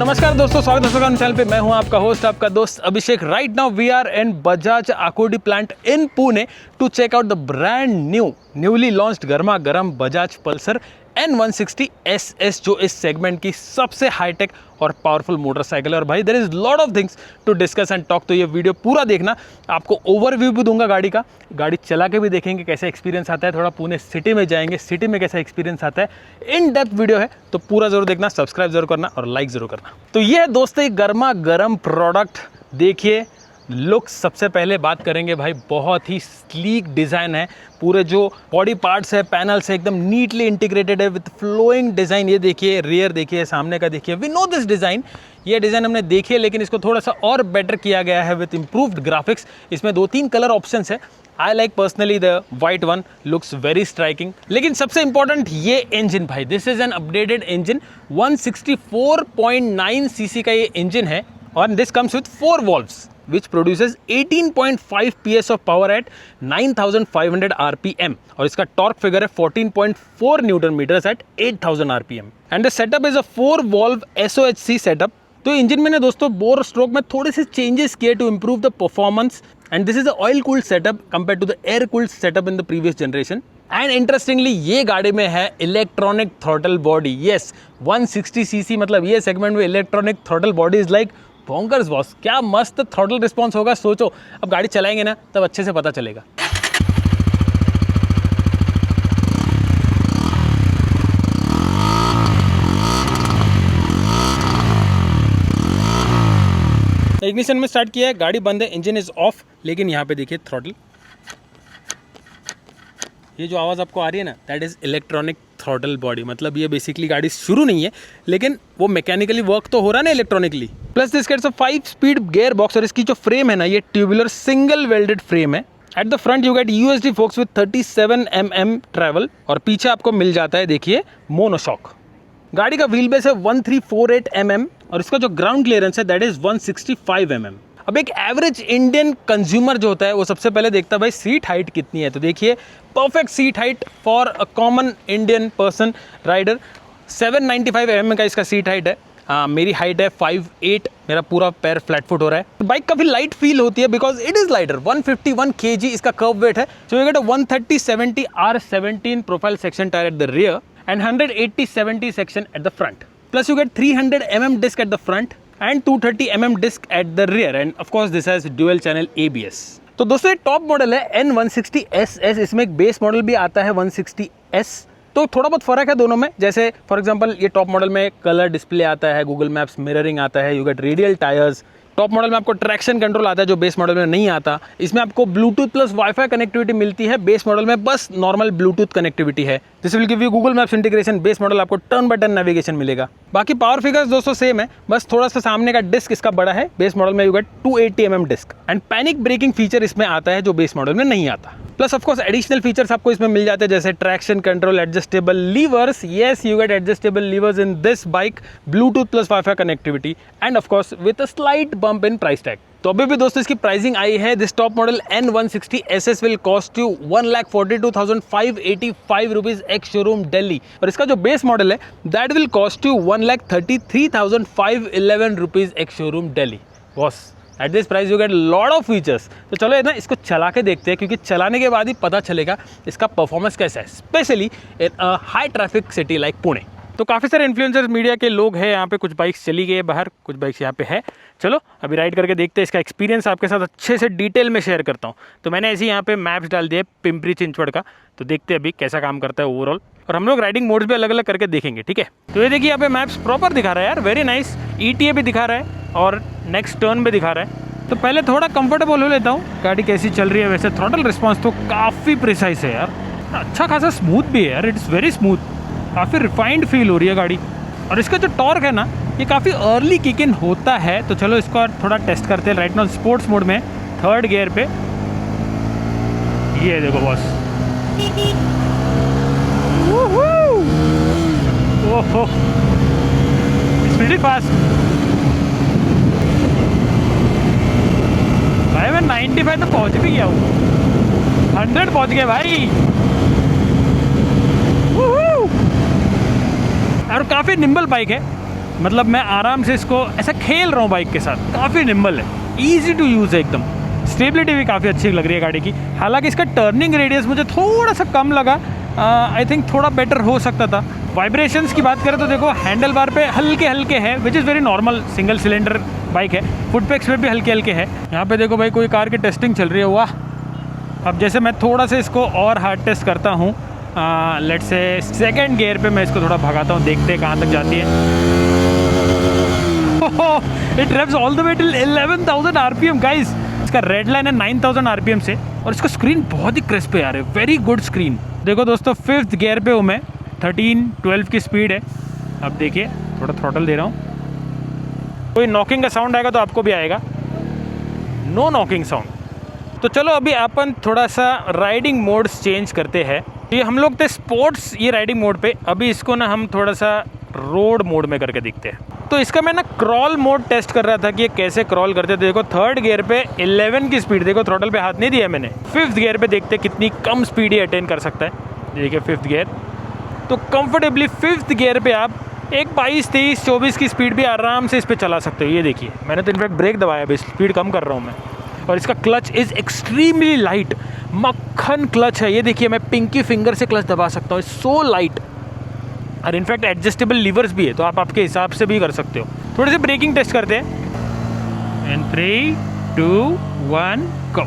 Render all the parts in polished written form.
नमस्कार दोस्तों, स्वागत है आपका चैनल पे। मैं हूं आपका होस्ट, आपका दोस्त Abhishek. Right now we are in Bajaj Akurdi plant in Pune to check out the brand newly launched गर्मा गर्म बजाज पल्सर N160 SS, जो इस सेगमेंट की सबसे हाईटेक और पावरफुल मोटरसाइकिल है। और भाई there is lot of things to discuss and talk, तो ये वीडियो पूरा देखना। आपको ओवरव्यू भी दूंगा गाड़ी का, गाड़ी चला के भी देखेंगे कैसा एक्सपीरियंस आता है, थोड़ा पुणे सिटी में जाएंगे, सिटी में कैसा एक्सपीरियंस आता है। इन डेप्थ वीडियो है तो पूरा जरूर देखना, सब्सक्राइब जरूर करना और लाइक जरूर करना। तो ये है दोस्तों गर्मा गर्म प्रोडक्ट। देखिए लुक, सबसे पहले बात करेंगे भाई, बहुत ही स्लीक डिज़ाइन है। पूरे जो बॉडी पार्ट्स है, पैनल्स है, एकदम नीटली इंटीग्रेटेड है विद फ्लोइंग डिज़ाइन। ये देखिए, रियर देखिए, सामने का देखिए। वी नो दिस डिज़ाइन, ये डिज़ाइन हमने देखी है, लेकिन इसको थोड़ा सा और बेटर किया गया है विद इम्प्रूव्ड ग्राफिक्स। इसमें 2-3 कलर ऑप्शंस है। I like personally the white one, looks very striking. लेकिन सबसे इंपॉर्टेंट ये इंजन भाई, this is an updated engine. 164.9 CC का ये इंजन है और this comes with 4 valves which produces 18.5 PS of power at 9500 RPM और इसका टॉर्क फिगर है 14.4 Newton metres at 8000 RPM and the setup is a 4 valve SOHC setup। तो engine में ने दोस्तों बोर स्ट्रोक में थोड़े से चेंजेस किए to improve the performance and this is a oil cooled setup compared to the air cooled setup in the previous generation। And interestingly ये गाड़ी में है electronic throttle body. Yes, 160 CC, मतलब ये सेगमेंट में electronic throttle body is like bonkers boss. क्या मस्त throttle response होगा, सोचो। अब गाड़ी चलाएंगे ना तब अच्छे से पता चलेगा। इग्निशन में स्टार्ट किया है, गाड़ी बंद है, इंजन इज ऑफ। लेकिन यहाँ पे देखिए थ्रॉटल, ये जो आवाज़ आपको आ रही है ना, that is electronic throttle body. मतलब ये बेसिकली गाड़ी शुरू नहीं है, लेकिन वो मैकेनिकली वर्क तो हो रहा है ना electronically. Plus this gets a 5 speed gear box और इसकी जो फ्रेम है ना, ये ट्यूबुलर सिंगल वेल्डेड फ्रेम है। At the front you get USD forks with 37 mm travel और पीछे आपको मिल जाता है देखिए मोनोशॉक। गाड़ी का व्हील बेस है 1348 mm और इसका जो ग्राउंड क्लियरेंस है दैट इज 165 mm। अब एक एवरेज इंडियन कंज्यूमर जो होता है वो सबसे पहले देखता है भाई सीट हाइट कितनी है। तो देखिए perfect seat height for a common Indian person rider, 795 mm का इसका सीट हाइट है। मेरी हाइट है 5'8", मेरा पूरा पैर फ्लैट फुट हो रहा है। बाइक काफ़ी लाइट फील होती है because it is lighter. 151 kg इसका कर्व वेट है। So you get a 130/70 R17 profile section tyre at the rear and 180/70 section eight the front. Plus you get 300 mm disc at the front and 230 mm disc at the rear and of course this has dual channel ABS। तो दोस्तों ये top model है N160 SS। इसमें एक base model भी आता है 160S। तो थोड़ा बहुत फ़र्क है दोनों में। जैसे फॉर एग्जांपल ये टॉप मॉडल में कलर डिस्प्ले आता है, गूगल मैप्स मिररिंग आता है, you get radial tyres. Top model में आपको ट्रैक्शन कंट्रोल आता है जो बेस मॉडल में नहीं आता। इसमें आपको ब्लूटूथ प्लस वाईफाई कनेक्टिविटी मिलती है, बेस मॉडल में बस नॉर्मल ब्लूटूथ कनेक्टिविटी है। This will give you Google maps integration. Base model आपको टर्न बाय टर्न नेविगेशन मिलेगा। बाकी पावर फिगर्स दोस्तों सेम है, बस थोड़ा सा सामने का डिस्क इसका बड़ा है। बेस मॉडल में you get 280 mm disc and panic braking feature इसमें आता है जो बेस मॉडल में नहीं आता। Plus of course additional features आपको इसमें मिल जाते हैं जैसे traction control, adjustable levers. Yes, you get adjustable levers in this bike, Bluetooth plus WiFi connectivity and of course with a slight bump in price tag. तो अभी भी दोस्तों इसकी प्राइसिंग आई है। This top model N160 SS will cost you 1,42,585 rupees ex showroom Delhi और इसका जो बेस मॉडल है that will cost you 1,33,511 rupees ex showroom Delhi. Boss at this price you get lot of features. तो चलो ना इसको चला के देखते हैं, क्योंकि चलाने के बाद ही पता चलेगा इसका परफॉर्मेंस कैसा है, specially in a high traffic city like Pune. तो काफ़ी सारे इन्फ्लुएंसर्स मीडिया के लोग हैं यहाँ पे, कुछ बाइक्स चली गई है बाहर, कुछ बाइक्स यहाँ पे है। चलो अभी राइड करके देखते हैं, इसका एक्सपीरियंस आपके साथ अच्छे से डिटेल में शेयर करता हूँ। तो मैंने ऐसे यहाँ पे मैप्स डाल दिए पिंपरी चिंचवड़ का, तो देखते हैं अभी कैसा काम करता है ओवरऑल। और हम लोग राइडिंग मोड्स भी अलग अलग करके देखेंगे, ठीक है। तो ये देखिए यहाँ पे मैप्स प्रॉपर दिखा रहा है यार, वेरी नाइस। ETA भी दिखा रहा है और नेक्स्ट टर्न भी दिखा रहा है। तो पहले थोड़ा कंफर्टेबल हो लेता हूँ, गाड़ी कैसी चल रही है। वैसे थ्रॉटल रिस्पॉन्स तो काफ़ी प्रिसाइज है यार, अच्छा खासा स्मूथ भी है यार, इट्स वेरी स्मूथ, काफ़ी रिफाइंड फील हो रही है गाड़ी। और इसका जो टॉर्क है ना ये काफ़ी अर्ली किक इन होता है। तो चलो इसको थोड़ा टेस्ट करते हैं। राइट नाउ स्पोर्ट्स मोड में 3rd गियर पे, ये देखो बॉस, ओहो इट्स वेरी फास्ट भाई। मैं 95 तो पहुंच भी गया हूँ, 100 पहुंच गया भाई। और काफ़ी निम्बल बाइक है, मतलब मैं आराम से इसको ऐसा खेल रहा हूँ बाइक के साथ। काफ़ी निम्बल है, ईजी टू यूज़ है एकदम। स्टेबिलिटी भी काफ़ी अच्छी लग रही है गाड़ी की। हालांकि इसका टर्निंग रेडियस मुझे थोड़ा सा कम लगा, आई थिंक थोड़ा बेटर हो सकता था। वाइब्रेशंस की बात करें तो देखो हैंडल बार पे हल्के हल्के है, which is very normal, single cylinder bike है। फुटपेक्स में भी हल्के हल्के है। यहाँ पे देखो भाई कोई कार की टेस्टिंग चल रही है, वाह। अब जैसे मैं थोड़ा सा इसको और हार्ड टेस्ट करता हूँ, लेट्स से सेकेंड गियर पे मैं इसको थोड़ा भगाता हूँ, देखते हैं कहाँ तक जाती है। It रेव्स all the way till 11,000 RPM guys. इसका रेड लाइन है 9,000 RPM से, और इसका स्क्रीन बहुत ही क्रिस्प है यार, वेरी गुड स्क्रीन। देखो दोस्तों, 5th गियर पे हूँ मैं, 13-12 की स्पीड है। अब देखिए थोड़ा थ्रॉटल दे रहा हूँ, कोई नॉकिंग का साउंड आएगा तो आपको भी आएगा, नो नॉकिंग साउंड। तो चलो अभी अपन थोड़ा सा राइडिंग मोड्स चेंज करते हैं। ये हम लोग थे स्पोर्ट्स ये राइडिंग मोड पे, अभी इसको ना हम थोड़ा सा रोड मोड में करके दिखते हैं। तो इसका मैं ना क्रॉल मोड टेस्ट कर रहा था कि ये कैसे क्रॉल करते थे। देखो 3rd गियर पे 11 की स्पीड, देखो थ्रॉटल पे हाथ नहीं दिया मैंने। 5th गियर पे देखते कितनी कम स्पीड ये अटेन कर सकता है। देखिए 5th गियर, तो कंफर्टेबली 5th गियर पे आप एक 22, 23, 24 की स्पीड भी आराम से इस पर चला सकते हो। ये देखिए मैंने तो इनफैक्ट ब्रेक दबाया, अभी स्पीड कम कर रहा हूँ मैं। और इसका क्लच इज़ एक्सट्रीमली लाइट, मक्खन क्लच है। ये देखिए मैं पिंकी फिंगर से क्लच दबा सकता हूँ, सो लाइट। और इनफैक्ट एडजस्टेबल लीवर्स भी है, तो आप आपके हिसाब से भी कर सकते हो। थोड़े से ब्रेकिंग टेस्ट करते हैं। And 3, 2, 1 go.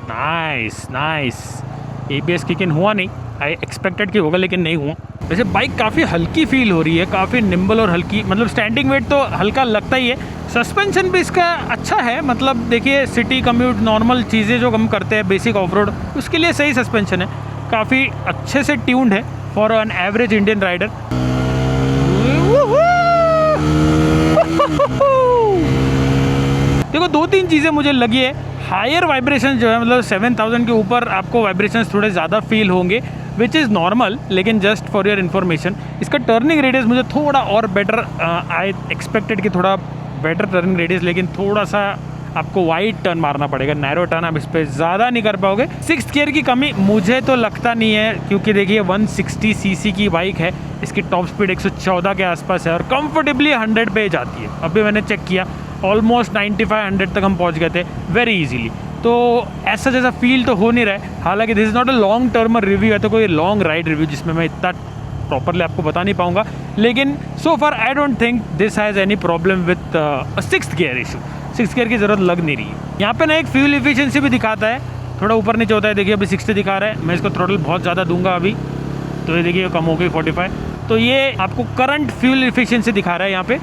Nice nice. ABS kick in हुआ नहीं, आई एक्सपेक्टेड कि होगा लेकिन नहीं हुआ। वैसे बाइक काफ़ी हल्की फील हो रही है, काफ़ी निम्बल और हल्की, मतलब स्टैंडिंग वेट तो हल्का लगता ही है। सस्पेंशन भी इसका अच्छा है, मतलब देखिए सिटी कम्यूट नॉर्मल चीज़ें जो हम करते हैं बेसिक ऑफ रोड, उसके लिए सही सस्पेंशन है, काफ़ी अच्छे से ट्यून्ड है for an average Indian rider. देखो 2-3 चीज़ें मुझे लगी है। हायर वाइब्रेशन जो है, मतलब 7,000 के ऊपर आपको वाइब्रेशन थोड़े ज़्यादा फील होंगे, विच इज़ नॉर्मल, लेकिन जस्ट फॉर योर इन्फॉर्मेशन। इसका टर्निंग रेडियस मुझे थोड़ा और बेटर, आई एक्सपेक्टेड कि थोड़ा बेटर टर्निंग रेडियस, लेकिन थोड़ा सा आपको वाइड टर्न मारना पड़ेगा, नैरो टर्न आप इस पर ज़्यादा नहीं कर पाओगे। 6th गियर की कमी मुझे तो लगता नहीं है, क्योंकि देखिए 160 cc की बाइक है, इसकी टॉप स्पीड 114 के आसपास है और कंफर्टेबली 100 पे जाती है। अभी मैंने चेक किया, ऑलमोस्ट 95-100 तक हम पहुंच गए थे वेरी इजीली। तो ऐसा जैसा फील तो हो नहीं रहा है। हालांकि this is not a long term review है, तो कोई लॉन्ग राइड रिव्यू जिसमें मैं इतना प्रॉपरली आपको बता नहीं पाऊंगा, लेकिन so far I don't think this has any problem with 6th gear issue. 6th gear की ज़रूरत लग नहीं रही है। यहाँ पे ना एक फ्यूल एफिशिएंसी भी दिखाता है, थोड़ा ऊपर नीचे होता है। देखिए अभी 60 दिखा रहा है, मैं इसको थ्रोटल बहुत ज़्यादा दूंगा अभी, तो ये देखिए कम हो गई 45। तो ये आपको करंट फ्यूल एफिशिएंसी दिखा रहा है यहाँ पे।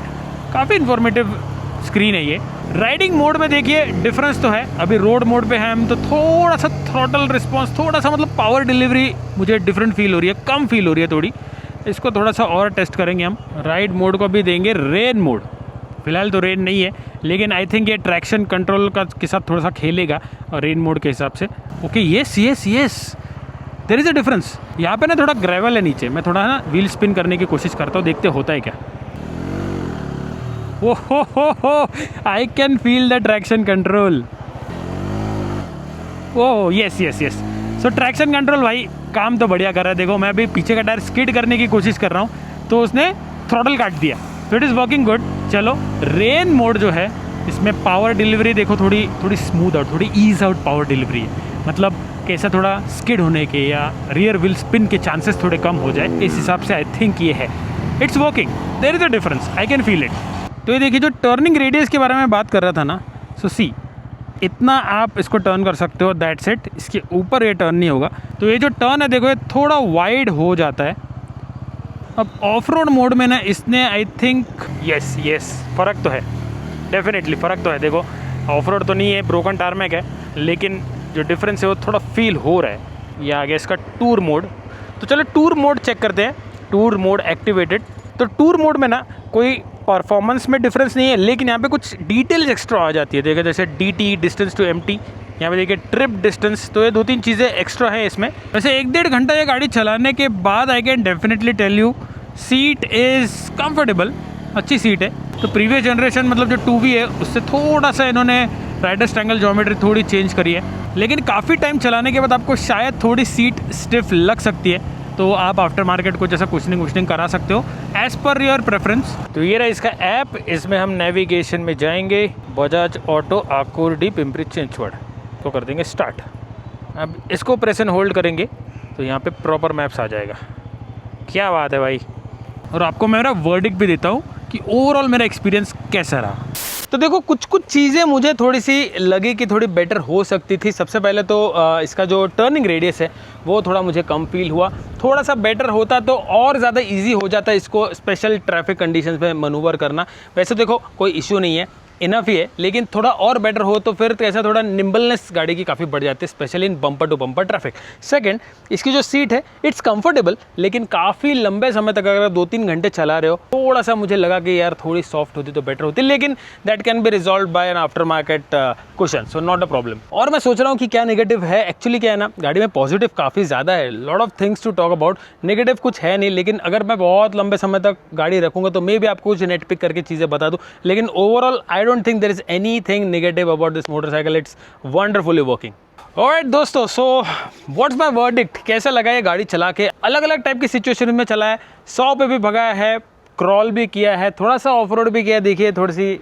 काफ़ी इन्फॉर्मेटिव स्क्रीन है ये। राइडिंग मोड में देखिए डिफरेंस तो है, अभी रोड मोड पे है हम, तो थोड़ा सा थ्रोटल रिस्पॉन्स, थोड़ा सा मतलब पावर डिलीवरी मुझे डिफरेंट फील हो रही है, कम फील हो रही है थोड़ी। इसको थोड़ा सा और टेस्ट करेंगे हम। राइड मोड को भी देंगे रेन मोड, फिलहाल तो रेन नहीं है, लेकिन आई थिंक ये ट्रैक्शन कंट्रोल का के साथ थोड़ा सा खेलेगा और रेन मोड के हिसाब से। Okay yes yes yes, there is a difference. यहाँ पे ना थोड़ा ग्रेवल है नीचे, मैं थोड़ा ना व्हील स्पिन करने की कोशिश करता हूँ, देखते होता है क्या। Oh, I can feel the traction control. Oh, yes. So traction control भाई काम तो बढ़िया कर रहा है। देखो मैं अभी पीछे का टायर स्किड करने की कोशिश कर रहा हूँ, तो उसने थ्रॉटल काट दिया, तो इट इज़ वर्किंग गुड। चलो रेन मोड जो है, इसमें पावर डिलीवरी देखो थोड़ी स्मूथ और थोड़ी ईज आउट पावर डिलीवरी है, मतलब कैसा थोड़ा स्किड होने के या रियर व्हील स्पिन के चांसेस थोड़े कम हो जाए, इस हिसाब से आई थिंक ये है। It's working, there is a difference, I can feel it. तो ये देखिए जो टर्निंग रेडियस के बारे में बात कर रहा था ना, सो सी इतना आप इसको टर्न कर सकते हो, दैट्स इट। इसके ऊपर ये टर्न नहीं होगा। तो ये जो टर्न है देखो ये थोड़ा वाइड हो जाता है। अब ऑफ रोड मोड में ना इसने आई थिंक यस फ़र्क तो है, डेफिनेटली फ़र्क तो है। देखो ऑफ रोड तो नहीं है, ब्रोकन टारमेक है, लेकिन जो डिफरेंस है वो थोड़ा फील हो रहा है। ये आ गया इसका टूर मोड। तो चलो टूर मोड चेक करते हैं। Tour mode activated. तो टूर मोड में ना कोई परफॉर्मेंस में डिफरेंस नहीं है, लेकिन यहाँ पे कुछ डिटेल्स एक्स्ट्रा आ जाती है। देखिए जैसे DT डिस्टेंस टू MT, यहाँ पे देखिए ट्रिप डिस्टेंस, तो ये 2-3 चीज़ें एक्स्ट्रा है इसमें। वैसे 1-1.5 घंटा ये गाड़ी चलाने के बाद I can definitely tell you seat is comfortable, अच्छी सीट है। तो प्रीवियस जनरेशन मतलब जो 2V है उससे थोड़ा सा इन्होंने राइडर स्ट्रैंगल ज्योमेट्री थोड़ी चेंज करी है, लेकिन काफ़ी टाइम चलाने के बाद आपको शायद थोड़ी सीट स्टिफ लग सकती है। तो आप आफ्टर मार्केट कुछ ऐसा कुशनिंग करा सकते हो एज़ पर योर प्रेफरेंस। तो ये रहा इसका ऐप, इसमें हम नेविगेशन में जाएंगे, बजाज ऑटो आकुर्डी पिंपरी चिंचवड़ तो कर देंगे स्टार्ट। अब इसको प्रेस एंड होल्ड करेंगे तो यहाँ पे प्रॉपर मैप्स आ जाएगा। क्या बात है भाई। और आपको मेरा वर्डिक्ट भी देता हूँ कि ओवरऑल मेरा एक्सपीरियंस कैसा रहा। तो देखो कुछ चीज़ें मुझे थोड़ी सी लगी कि थोड़ी बेटर हो सकती थी। सबसे पहले तो इसका जो टर्निंग रेडियस है वो थोड़ा मुझे कम फील हुआ। थोड़ा सा बेटर होता तो और ज़्यादा इजी हो जाता इसको स्पेशल ट्रैफिक कंडीशंस में मनूवर करना। वैसे देखो कोई इशू नहीं है, इनफ ही है, लेकिन थोड़ा और बेटर हो तो फिर ऐसा थोड़ा निम्बलनेस गाड़ी की काफ़ी बढ़ जाती है, specially in bumper to bumper traffic. Second, इसकी जो सीट है इट्स कंफर्टेबल, लेकिन काफ़ी लंबे समय तक अगर 2-3 घंटे चला रहे हो थोड़ा सा मुझे लगा कि यार थोड़ी सॉफ्ट होती तो बेटर होती, लेकिन that can be resolve by an after market cushion, so not a problem. और मैं सोच रहा हूँ कि क्या नेगेटिव है। एक्चुअली क्या है ना, गाड़ी में पॉजिटिव काफ़ी ज़्यादा है, lot of things to talk about, negative कुछ है नहीं। लेकिन अगर मैं बहुत लंबे समय तक गाड़ी रखूँगा तो मे भी आपको कुछ नेट पिक करके चीज़ें बता दूँ, लेकिन overall I don't think there is anything negative about this motorcycle. It's wonderfully working. Alright दोस्तों, so what's my verdict? कैसा लगा ये गाड़ी चला के? अलग अलग टाइप की सिचुएशन में चला है, 100 पे भी भगाया है, क्रॉल भी किया है, थोड़ा सा ऑफ रोड भी किया। देखिए थोड़ी सी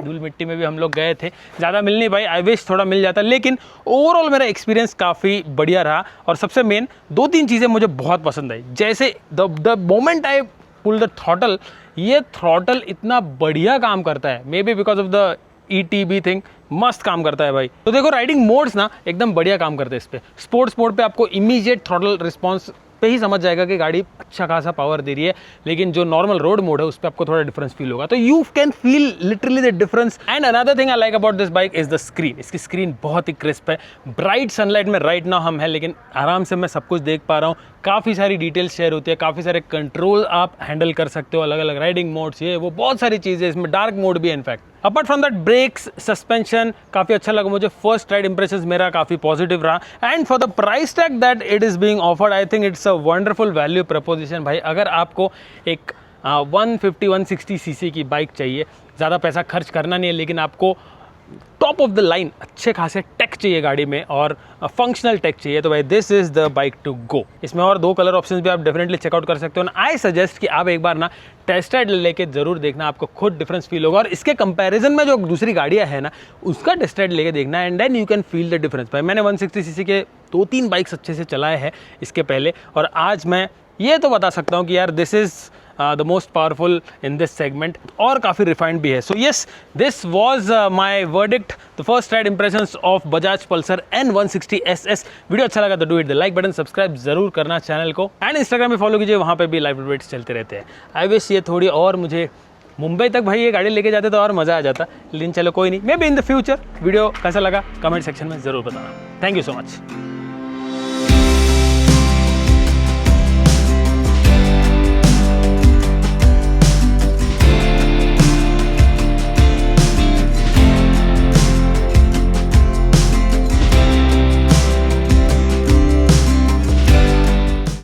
धूल मिट्टी में भी हम लोग गए थे, ज़्यादा मिल नहीं पाई, आई विश थोड़ा मिल जाता, लेकिन ओवरऑल मेरा एक्सपीरियंस काफ़ी बढ़िया रहा। और सबसे मेन 2-3 चीज़ें मुझे बहुत पसंद आई, जैसे the moment I pull the throttle, ये थ्रॉटल इतना बढ़िया काम करता है, maybe because of the ETB thing, मस्त काम करता है भाई। तो देखो राइडिंग मोड्स ना एकदम बढ़िया काम करते हैं इस पे। स्पोर्ट्स मोड पे आपको इमीडिएट थ्रॉटल रिस्पॉन्स पे ही समझ जाएगा कि गाड़ी अच्छा खासा पावर दे रही है, लेकिन जो नॉर्मल रोड मोड है उस पर आपको थोड़ा डिफरेंस फील होगा। तो you can feel literally the difference. And another thing I like about this bike is the screen. इसकी स्क्रीन बहुत ही क्रिस्प है। ब्राइट सनलाइट में राइट नाउ हम है, लेकिन आराम से मैं सब कुछ देख पा रहा हूँ। काफ़ी सारी डिटेल्स शेयर होती है, काफ़ी सारे कंट्रोल आप हैंडल कर सकते हो, अलग अलग राइडिंग मोड्स, ये वो बहुत सारी चीज़ें, इसमें डार्क मोड भी है in fact. Apart from that brakes, suspension काफ़ी अच्छा लगा मुझे। फर्स्ट राइड इंप्रेशंस मेरा काफ़ी पॉजिटिव रहा। And for the price tag that it is being offered, I think it's a wonderful value preposition भाई। अगर आपको एक 150-160 सीसी की बाइक चाहिए, ज़्यादा पैसा खर्च करना नहीं है, लेकिन आपको टॉप ऑफ द लाइन अच्छे खासे टेक चाहिए गाड़ी में और फंक्शनल टेक चाहिए, तो भाई this is the bike to go. इसमें और 2 कलर ऑप्शंस भी आप डेफिनेटली चेकआउट कर सकते हो। आई सजेस्ट कि आप एक बार ना टेस्ट राइड लेके जरूर देखना, आपको खुद डिफरेंस फील होगा। और इसके कंपैरिजन में जो दूसरी गाड़ियां है ना, उसका टेस्ट राइड लेके देखना, and then you can feel the difference. भाई मैंने 160 सीसी के 2-3 बाइक्स अच्छे से चलाए हैं इसके पहले, और आज मैं ये तो बता सकता हूँ कि यार this is the most powerful in this segment, और काफ़ी रिफाइंड भी है। So yes, this was my verdict, the first ride impressions of Bajaj Pulsar N160 SS। Video अच्छा लगा तो do it the like button, subscribe जरूर करना चैनल को, एंड इंस्टाग्राम पे फॉलो कीजिए, वहाँ पे भी लाइव अपडेट्स चलते रहते हैं। आई विश ये थोड़ी और मुझे मुंबई तक भाई ये गाड़ी लेके जाते तो और मज़ा आ जाता, लेकिन चलो कोई नहीं, may be in the future. Video कैसा लगा कमेंट सेक्शन में ज़रूर बताना। Thank you so much.